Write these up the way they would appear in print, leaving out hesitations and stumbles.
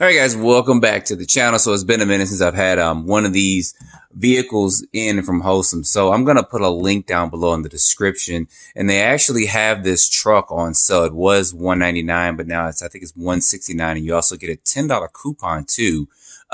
All right, guys, welcome back to the channel. So it's been a minute since I've had one of these vehicles in from Hosim. So I'm going to put a link down below in the description. And they actually have this truck on sale. It was $199, but now I think it's $169. And you also get a $10 coupon too.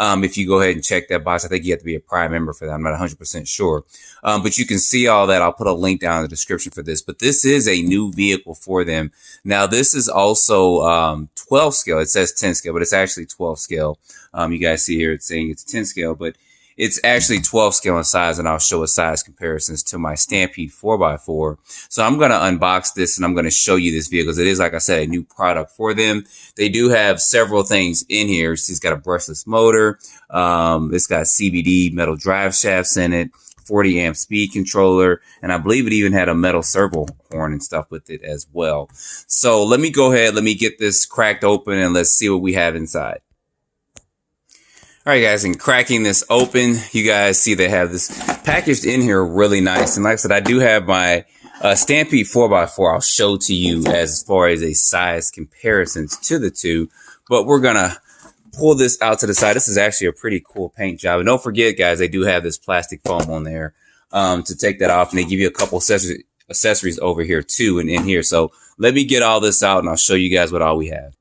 If you go ahead and check that box. I think you have to be a Prime member for that. I'm not 100% sure. But you can see all that. I'll put a link down in the description for this. But this is a new vehicle for them. Now, this is also 12 scale. It says 10 scale, but it's actually 12 scale. You guys see here it's saying it's 10 scale, but it's actually 12 scale in size, and I'll show a size comparisons to my Stampede 4x4. So I'm going to unbox this, and I'm going to show you this vehicle. It is, like I said, a new product for them. They do have several things in here. It's got a brushless motor. It's got CVD metal drive shafts in it, 40 amp speed controller, and I believe it even had a metal servo horn and stuff with it as well. So let me go ahead, let me get this cracked open, and let's see what we have inside. All right, guys, and cracking this open, you guys see they have this packaged in here really nice. And like I said, I do have my Stampede 4x4 I'll show to you as far as a size comparisons to the two. But we're going to pull this out to the side. This is actually a pretty cool paint job. And don't forget, guys, they do have this plastic foam on there to take that off. And they give you a couple accessories over here too and in here. So let me get all this out and I'll show you guys what all we have.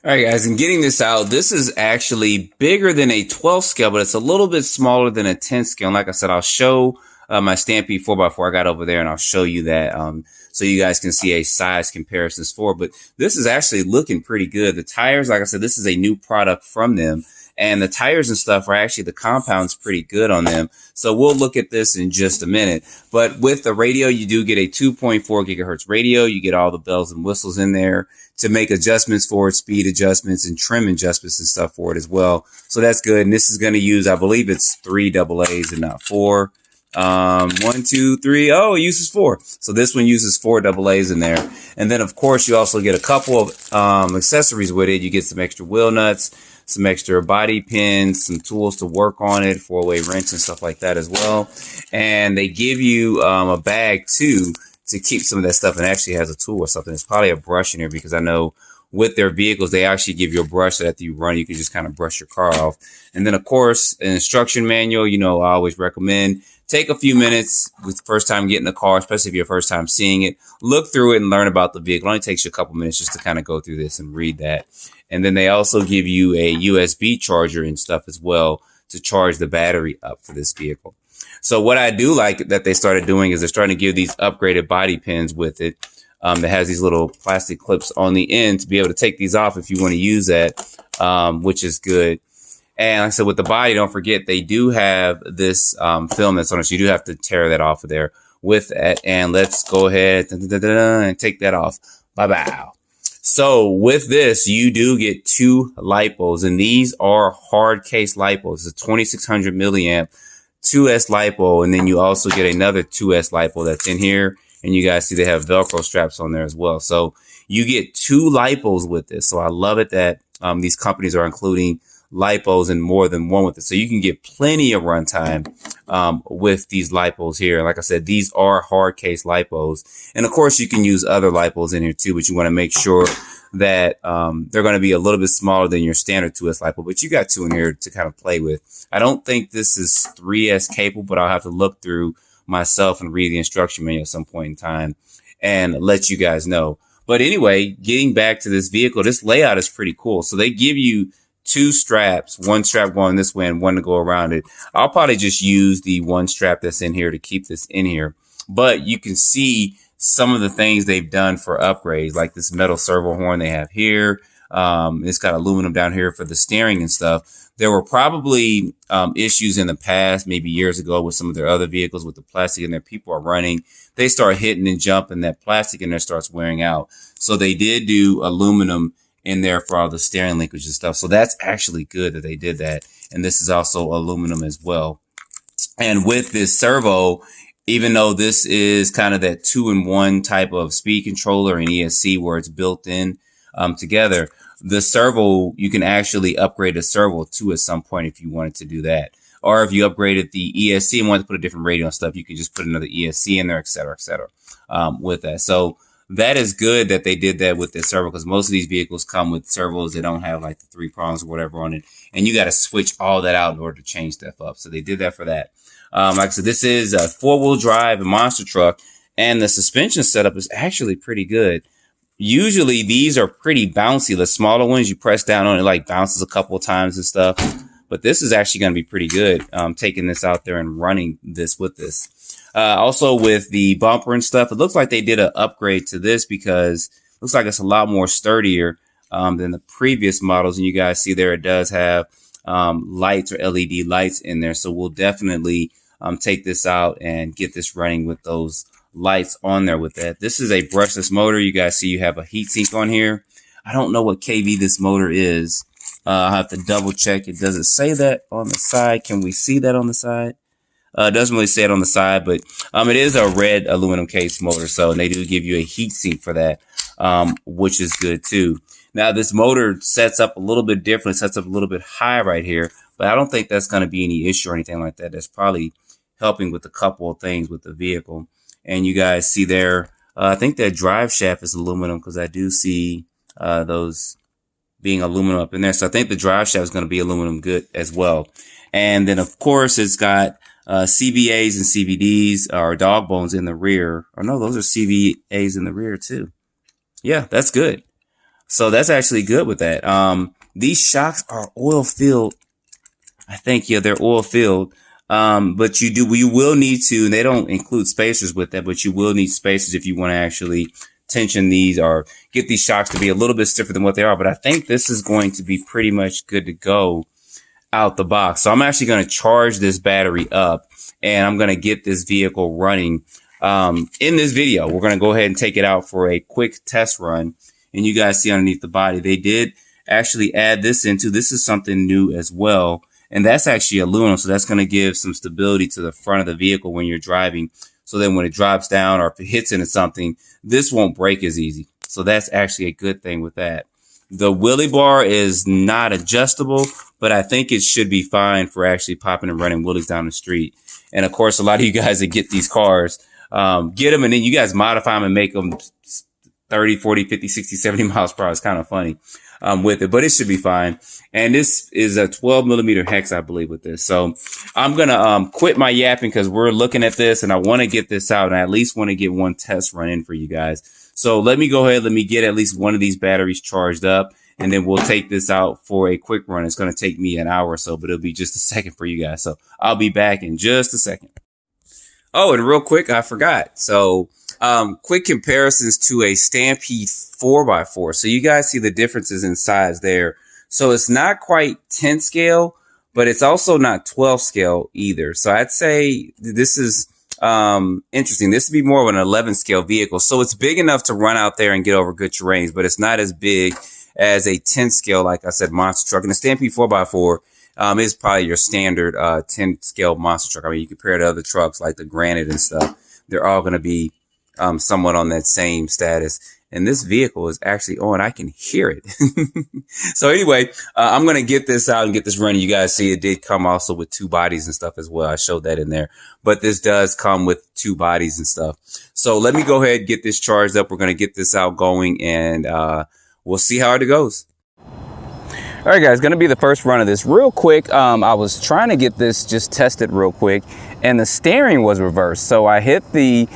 All right, guys, and getting this out, this is actually bigger than a 12 scale, but it's a little bit smaller than a 10 scale. And like I said, I'll show my Stampede 4x4 I got over there, and I'll show you that so you guys can see a size comparisons for. But this is actually looking pretty good. The tires, like I said, this is a new product from them. And the tires and stuff are actually, the compound's pretty good on them. So we'll look at this in just a minute. But with the radio, you do get a 2.4 gigahertz radio. You get all the bells and whistles in there to make adjustments for it, speed adjustments and trim adjustments and stuff for it as well. So that's good. And this is going to use, I believe it's 3 AA's and not 4. 1, 2, 3. Oh, it uses 4. So this one uses 4 AA's in there. And then of course you also get a couple of accessories with it. You get some extra wheel nuts, some extra body pins, some tools to work on it, 4-way wrench and stuff like that as well. And they give you a bag too to keep some of that stuff, and actually has a tool or something. It's probably a brush in here, because I know with their vehicles, they actually give you a brush that after you run, you can just kind of brush your car off. And then of course, an instruction manual, you know, I always recommend take a few minutes with the first time getting the car, especially if you're first time seeing it, look through it and learn about the vehicle. It only takes you a couple minutes just to kind of go through this and read that. And then they also give you a USB charger and stuff as well to charge the battery up for this vehicle. So what I do like that they started doing is they're starting to give these upgraded body pins with it. That has these little plastic clips on the end to be able to take these off if you want to use that, which is good. And like I said, with the body, don't forget, they do have this film that's on it. So you do have to tear that off of there with that. And let's go ahead and take that off. Bye-bye. So with this, you do get 2 lipos, and these are hard case lipos. It's a 2600 milliamp 2S lipo, and then you also get another 2S lipo that's in here. And you guys see they have Velcro straps on there as well. So you get 2 lipos with this. So I love it that these companies are including lipos and more than one with it. So you can get plenty of runtime with these lipos here. Like I said, these are hard case lipos. And of course, you can use other lipos in here too, but you want to make sure that they're going to be a little bit smaller than your standard 2S lipo. But you got 2 in here to kind of play with. I don't think this is 3S capable, but I'll have to look through myself and read the instruction manual at some point in time and let you guys know. But anyway, getting back to this vehicle, this layout is pretty cool. So they give you 2 straps, 1 strap going this way and 1 to go around it. I'll probably just use the 1 strap that's in here to keep this in here. But you can see some of the things they've done for upgrades, like this metal servo horn they have here. It's got aluminum down here for the steering and stuff. There were probably issues in the past, maybe years ago, with some of their other vehicles with the plastic in there. People are running, they start hitting and jumping, that plastic in there starts wearing out. So they did do aluminum in there for all the steering linkage and stuff. So that's actually good that they did that. And this is also aluminum as well. And with this servo, even though this is kind of that 2-in-1 type of speed controller and ESC where it's built in together, the servo, you can actually upgrade the servo too at some point if you wanted to do that. Or if you upgraded the ESC and wanted to put a different radio and stuff, you can just put another ESC in there, et cetera, with that. So that is good that they did that with the servo, because most of these vehicles come with servos that don't have like the 3 prongs or whatever on it, and you got to switch all that out in order to change stuff up. So they did that for that. Like I said, this is a 4-wheel drive monster truck, and the suspension setup is actually pretty good. Usually these are pretty bouncy. The smaller ones, you press down on it, like bounces a couple of times and stuff. But this is actually going to be pretty good, taking this out there and running this with this. Also with the bumper and stuff, it looks like they did an upgrade to this, because it looks like it's a lot more sturdier than the previous models. And you guys see there, it does have lights or LED lights in there. So we'll definitely take this out and get this running with those lights on there with that. This is a brushless motor. You guys see you have a heat sink on here. I don't know what kV this motor is. I'll have to double check. It doesn't say that on the side. Can we see that on the side? It doesn't really say it on the side, but it is a red aluminum case motor. So, and they do give you a heat sink for that, which is good too. Now, this motor sets up a little bit different. It sets up a little bit high right here, but I don't think that's going to be any issue or anything like that. That's probably helping with a couple of things with the vehicle. And you guys see there, I think that drive shaft is aluminum, because I do see those being aluminum up in there. So I think the drive shaft is going to be aluminum good as well. And then, of course, it's got CVAs and CVDs, or dog bones in the rear. Or no, those are CVAs in the rear too. Yeah, that's good. So that's actually good with that. These shocks are oil filled. I think, yeah, they're oil filled. But you will need to, and they don't include spacers with that, but you will need spacers if you want to actually tension these or get these shocks to be a little bit stiffer than what they are. But I think this is going to be pretty much good to go out the box. So I'm actually going to charge this battery up, and I'm going to get this vehicle running. In this video, we're going to go ahead and take it out for a quick test run. And you guys see underneath the body, they did actually add this into, this is something new as well. And that's actually aluminum, so that's going to give some stability to the front of the vehicle when you're driving. So then when it drops down or if it hits into something, this won't break as easy. So that's actually a good thing with that. The wheelie bar is not adjustable, but I think it should be fine for actually popping and running wheelies down the street. And of course, a lot of you guys that get these cars, get them and then you guys modify them and make them 30, 40, 50, 60, 70 miles per hour. It's kind of funny. With it, but it should be fine. And this is a 12 millimeter hex, I believe, with this. So I'm going to quit my yapping, because we're looking at this and I want to get this out, and I at least want to get one test run in for you guys. So let me go ahead. Let me get at least one of these batteries charged up, and then we'll take this out for a quick run. It's going to take me an hour or so, but it'll be just a second for you guys. So I'll be back in just a second. Oh, and real quick, I forgot. So quick comparisons to a Stampede 4x4. So you guys see the differences in size there. So it's not quite 10 scale, but it's also not 12 scale either. So I'd say this is interesting. This would be more of an 11 scale vehicle. So it's big enough to run out there and get over good terrains, but it's not as big as a 10 scale, like I said, monster truck. And the Stampede 4x4 is probably your standard 10 scale monster truck. I mean, you compare it to other trucks like the Granite and stuff. They're all going to be somewhat on that same status. And this vehicle is actually on. I can hear it. So anyway, I'm going to get this out and get this running. You guys see it did come also with 2 bodies and stuff as well. I showed that in there. But this does come with 2 bodies and stuff. So let me go ahead and get this charged up. We're going to get this out going, and we'll see how it goes. All right, guys, going to be the first run of this. Real quick, I was trying to get this just tested real quick, and the steering was reversed. So I hit the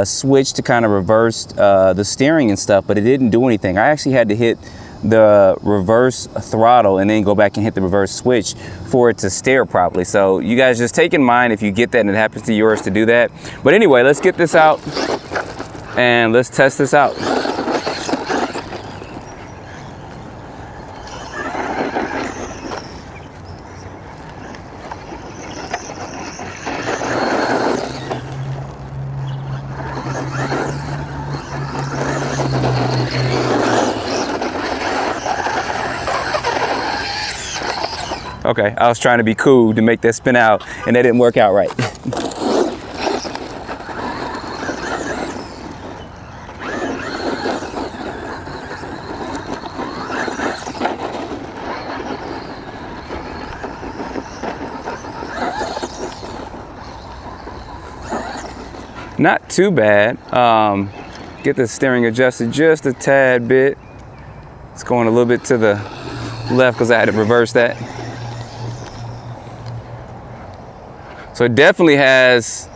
switch to kind of reverse the steering and stuff, but it didn't do anything. I actually had to hit the reverse throttle and then go back and hit the reverse switch for it to steer properly. So you guys just take in mind if you get that and it happens to yours to do that. But anyway, let's get this out and let's test this out. Okay, I was trying to be cool to make that spin out, and that didn't work out right. Not too bad. get the steering adjusted just a tad bit. It's going a little bit to the left because I had to reverse that. So it definitely has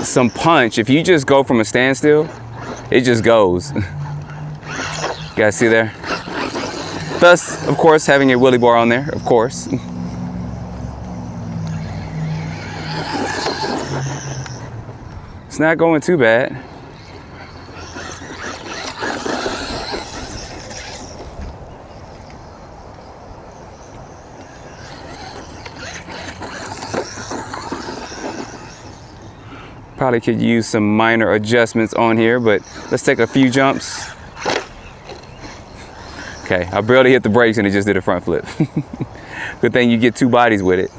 some punch. If you just go from a standstill, it just goes. You guys see there? Thus, of course, having a wheelie bar on there, of course. It's not going too bad. Probably could use some minor adjustments on here, but let's take a few jumps. Okay, I barely hit the brakes and it just did a front flip. Good thing you get two bodies with it.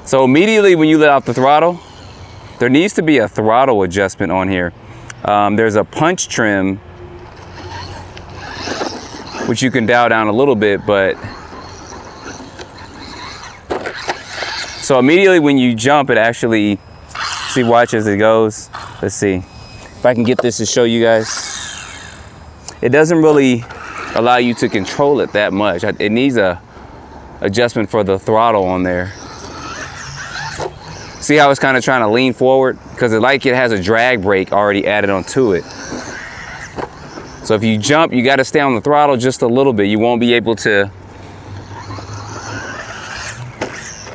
So immediately when you let off the throttle, there needs to be a throttle adjustment on here. There's a punch trim, which you can dial down a little bit, but so immediately when you jump, it actually, see, watch as it goes. Let's see if I can get this to show you guys. It doesn't really allow you to control it that much. It needs a adjustment for the throttle on there. See how it's kind of trying to lean forward? Because it has a drag brake already added onto it. So if you jump, you got to stay on the throttle just a little bit. You won't be able to.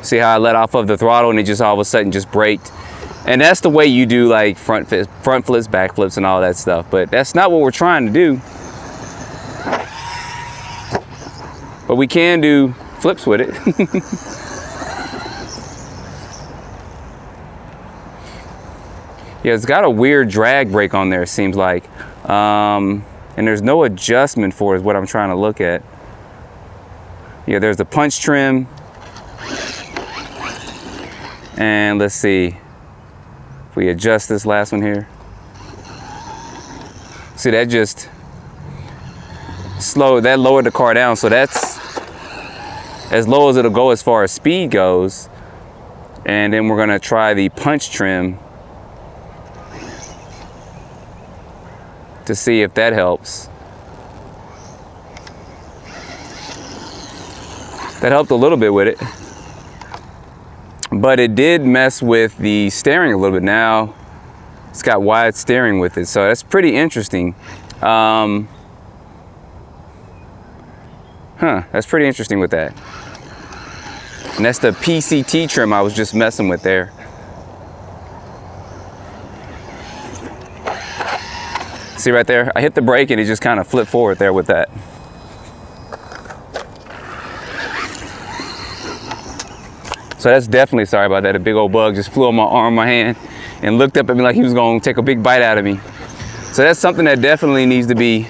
See how I let off of the throttle and it just all of a sudden just braked. And that's the way you do like front flips, back flips, and all that stuff. But that's not what we're trying to do. But we can do flips with it. Yeah, it's got a weird drag brake on there, it seems like. And there's no adjustment for it, is what I'm trying to look at. Yeah, there's the punch trim. And let's see if we adjust this last one here. See, that just lowered the car down. So that's as low as it'll go as far as speed goes. And then we're gonna try the punch trim to see if that helps. That helped a little bit with it. But it did mess with the steering a little bit. Now it's got wide steering with it, so that's pretty interesting. That's pretty interesting with that. And that's the PCT trim I was just messing with there. See right there? I hit the brake and it just kind of flipped forward there with that. So that's definitely, sorry about that, a big old bug just flew on my arm, my hand, and looked up at me like he was going to take a big bite out of me. So that's something that definitely needs to be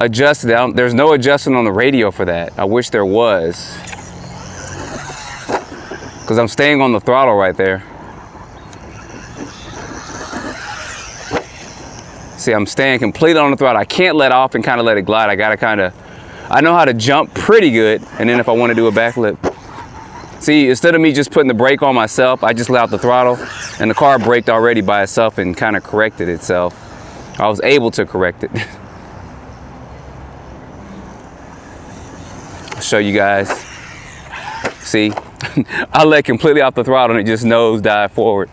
adjusted. There's no adjustment on the radio for that. I wish there was, because I'm staying on the throttle right there. See, I'm staying completely on the throttle. I can't let off and kind of let it glide. I know how to jump pretty good, and then if I want to do a backflip. See, instead of me just putting the brake on myself, I just let out the throttle, and the car braked already by itself and kind of corrected itself. I was able to correct it. I'll show you guys. See, I let completely off the throttle and it just nosedived forward.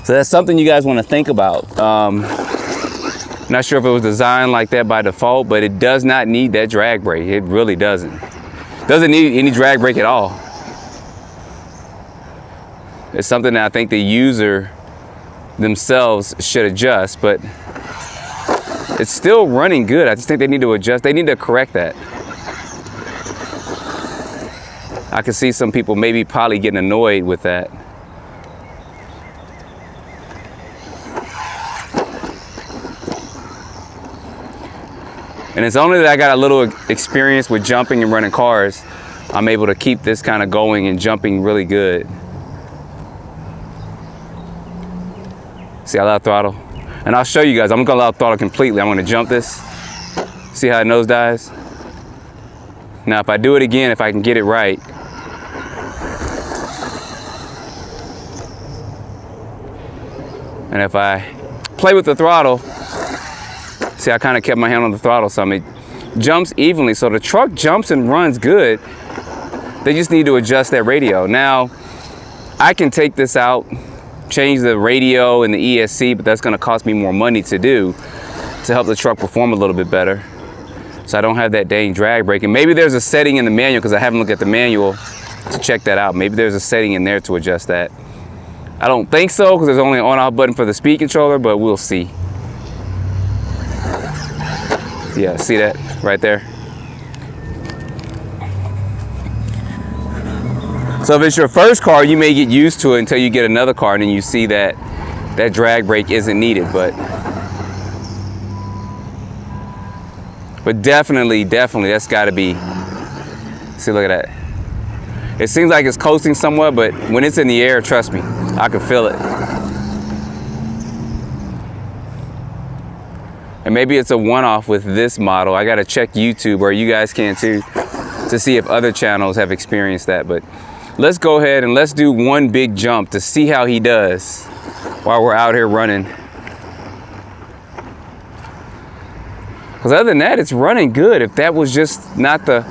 So that's something you guys want to think about. Not sure if it was designed like that by default, but it does not need that drag brake. It really doesn't. Doesn't need any drag brake at all. It's something that I think the user themselves should adjust, but it's still running good. I just think they need to adjust. They need to correct that. I can see some people maybe probably getting annoyed with that. And it's only that I got a little experience with jumping and running cars, I'm able to keep this kind of going and jumping really good. See, I let throttle. And I'll show you guys. I'm gonna allow throttle completely. I'm gonna jump this. See how it nosedives? Now if I do it again, if I can get it right. And if I play with the throttle, see, I kind of kept my hand on the throttle some. It jumps evenly, so the truck jumps and runs good. They just need to adjust that radio. Now, I can take this out, change the radio and the ESC, but that's gonna cost me more money to do to help the truck perform a little bit better. So I don't have that dang drag brake. And maybe there's a setting in the manual, because I haven't looked at the manual to check that out. Maybe there's a setting in there to adjust that. I don't think so, because there's only an on-off button for the speed controller, but we'll see. Yeah, see that right there? So if it's your first car, you may get used to it until you get another car, and then you see that that drag brake isn't needed, but definitely, that's gotta be, see, look at that. It seems like it's coasting somewhat, but when it's in the air, trust me, I can feel it. And maybe it's a one-off with this model. I gotta check YouTube, or you guys can too, to see if other channels have experienced that. But let's go ahead and let's do one big jump to see how he does while we're out here running. Because other than that, it's running good. If that was just not the,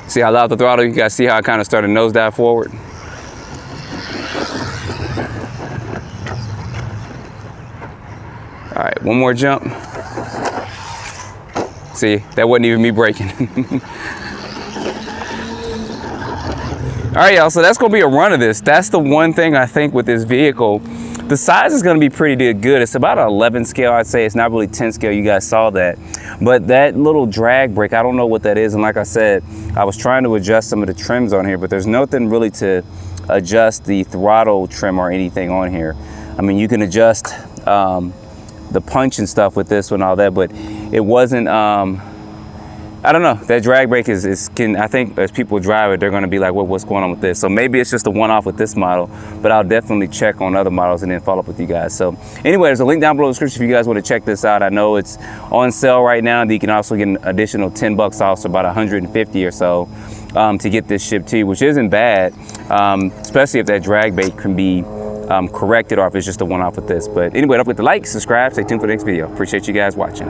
see how loud the throttle, you guys see how I kind of started nosedive forward. All right, one more jump. See, that wasn't even me braking. All right, y'all, so that's gonna be a run of this. That's the one thing I think with this vehicle. The size is gonna be pretty good. It's about an 11 scale, I'd say. It's not really 10 scale, you guys saw that. But that little drag brake, I don't know what that is. And like I said, I was trying to adjust some of the trims on here, but there's nothing really to adjust the throttle trim or anything on here. I mean, you can adjust the punch and stuff with this one, all that, but it wasn't, I don't know, that drag brake I think as people drive it, they're gonna be like, what's going on with this? So maybe it's just a one-off with this model, but I'll definitely check on other models and then follow up with you guys. So anyway, there's a link down below in the description if you guys wanna check this out. I know it's on sale right now. You can also get an additional 10 bucks off, so about 150 or so to get this shipped to you, which isn't bad, especially if that drag brake can be corrected, or if it's just a one-off with this. But anyway, don't forget to like, subscribe, stay tuned for the next video. Appreciate you guys watching.